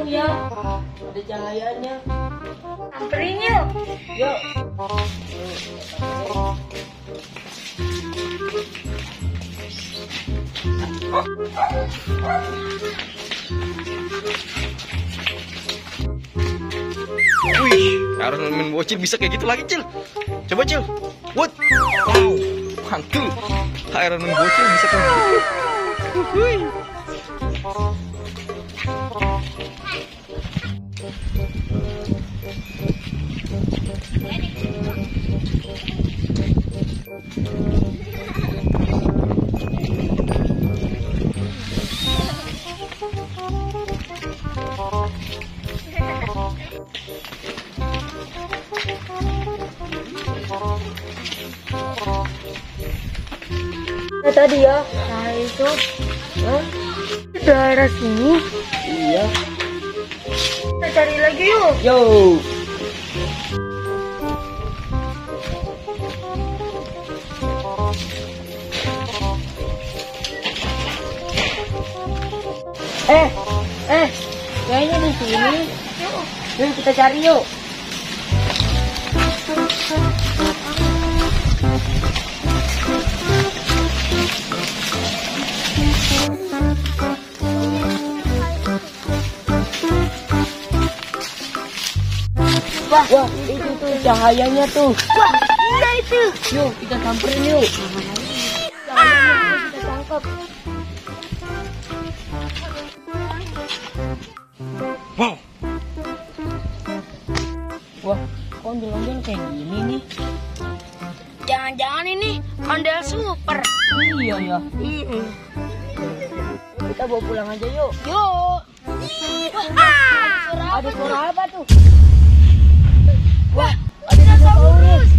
tuh ya. Ada cahayanya. Samperin yuk. Yuk. Wih, Iron Man bocil bisa kayak gitu lagi, Cil. Coba, Cil. What? Wow, mantul. Iron Man bocil bisa kayak gitu. Wuih. Nah, tadi ya. Nah itu Hah? daerah sini. Iya. Kita cari lagi yuk. Yo. Kayaknya di sini. Yuk kita cari yuk. Wah, itu tuh cahayanya tuh. Wah, iya itu. Yuk kita samperin yuk. Cahayanya tuh kita tangkap. Wow. Wah, kok ondel-ondel kayak gini nih? Jangan-jangan ini ondel super. Iya ya. Kita bawa pulang aja yuk. Yuk. Ada suara apa tuh? Wah, Ada dinosaurus.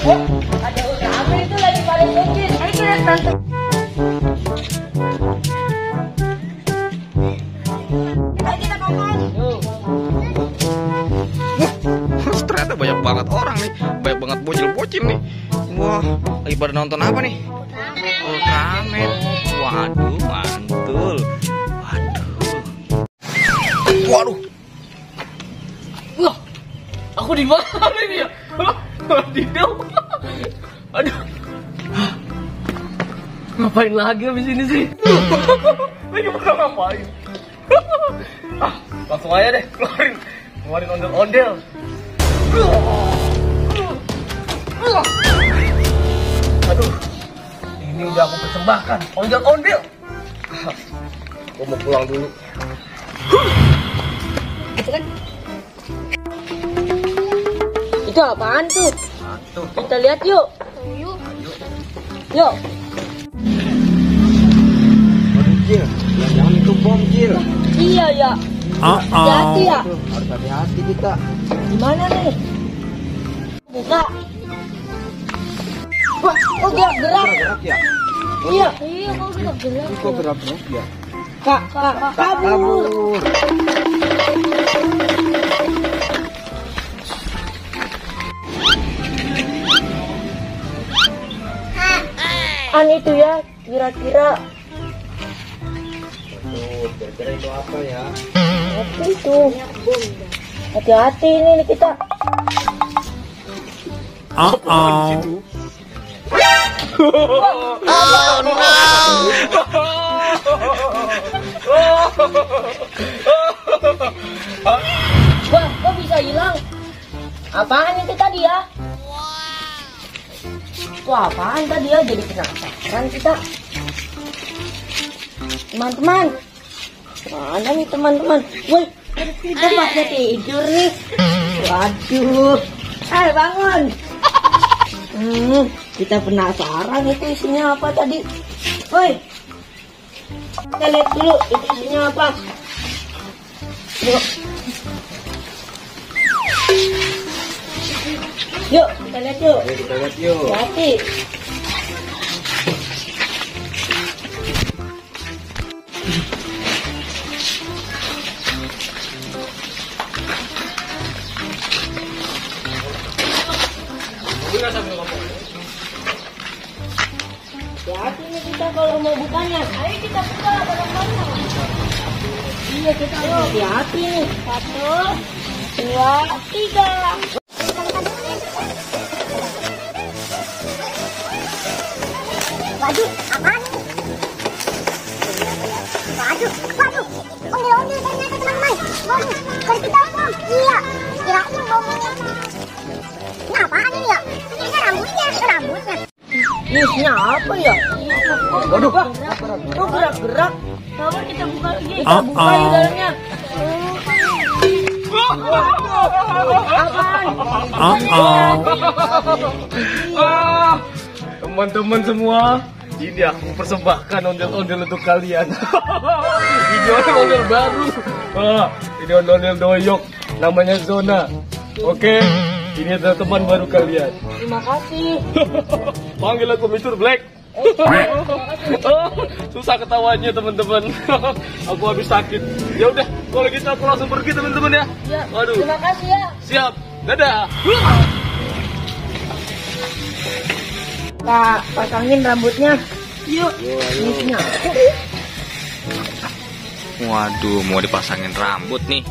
Ada ulama itu lagi paling kecil. Ayo kita tonton. Kita ngomong. Ternyata banyak banget orang nih, banyak banget bocil-bocil nih. Wah, lagi pada nonton apa nih? Ultraman. Waduh, mantul. Waduh. Wah, aku di mana ini ya? Wadidaw. Aduh. Ngapain lagi habis ini sih? Lagi pada ngapain? Langsung aja deh, keluarin ondel-ondel. Aduh, ini udah aku persembahkan, ondel-ondel. Aku mau pulang dulu. Itu apaan tuh? Kita lihat yuk. Yuk. Yuk. Waduh, Cil. Jangan itu bom, Cil. Iya ya. Hati-hati ya. Harus hati-hati kita. Gimana nih? Buka. Wah, kok gerak-gerak? Gerak ya? Iya. Iya, kok kita gerak. Kok gerak-gerak ya? Kak, kabur. Itu ya, kira-kira. Kira-kira itu apa ya? Apa itu? Hati-hati ini kita. Wah, kok bisa hilang? Apaan itu tadi ya? Wah, apaan tadi ya? Jadi penasaran kita. Teman-teman, mana nih teman-teman? Woi, tempatnya tidur nih. Waduh, bangun. Kita penasaran itu isinya apa tadi. Woi, kita lihat dulu itu isinya apa. Yuk. Yuk, kita lihat yuk. Ayo kita lihat yuk. Hati. Hati nih kita kalau mau bukanya. Ayo kita buka bareng-bareng. Iya kita hati-hati nih. 1, 2, 3. Waduh, apaan nih? Waduh. Ondel-ondel ternyata teman-teman. Waduh, kasih tahu dong. Iya, kirain baunya. Nah, apaan ini ya? Ini rambutnya. Ini isinya apa ya? Waduh. Tuh gerak-gerak. Coba kita buka lagi. Kita buka di dalamnya. Teman-teman semua, ini aku persembahkan ondel-ondel untuk kalian. Ini ondel-ondel baru. Ini ondel-ondel doyok, namanya Zona. Oke, ini adalah teman baru kalian. Terima kasih. Panggil aku Mr. Black. Susah ketawanya teman-teman. Aku habis sakit. Ya udah, kalau gitu aku langsung pergi teman-teman ya. Ya, Waduh. terima kasih ya. Siap. Dadah. Kita pasangin rambutnya. Yuk. Ini isinya. Waduh, mau dipasangin rambut nih.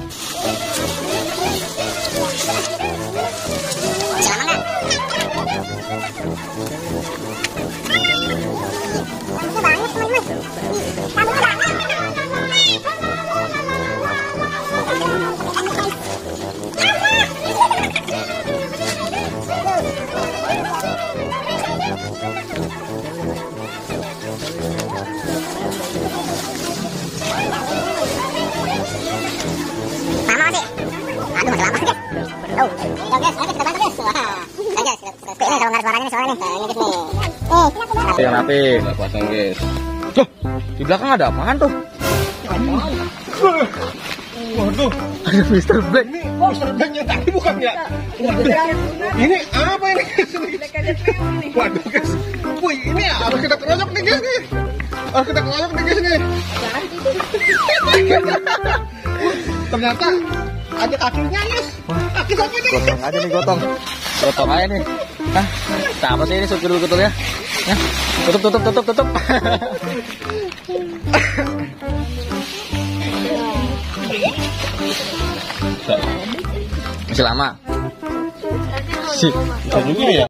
Yang rapi. Kita pasang guys. Tuh, di belakang ada apaan tuh? Waduh, Ada Mr. Black. ini Mr. Black yang tadi bukan ya? Waduh, ini apa ini? Waduh guys, wih ini harus kita keroyok nih guys nih. Harus kita keroyok nih guys nih. Ternyata ada kakinya guys. Kaki siapa nih? Gotong aja nih, gotong. Gotong aja nih. Hah? Apa sih ini supir betulnya? Hah? Tutup. Masih lama. Bisa juga ya.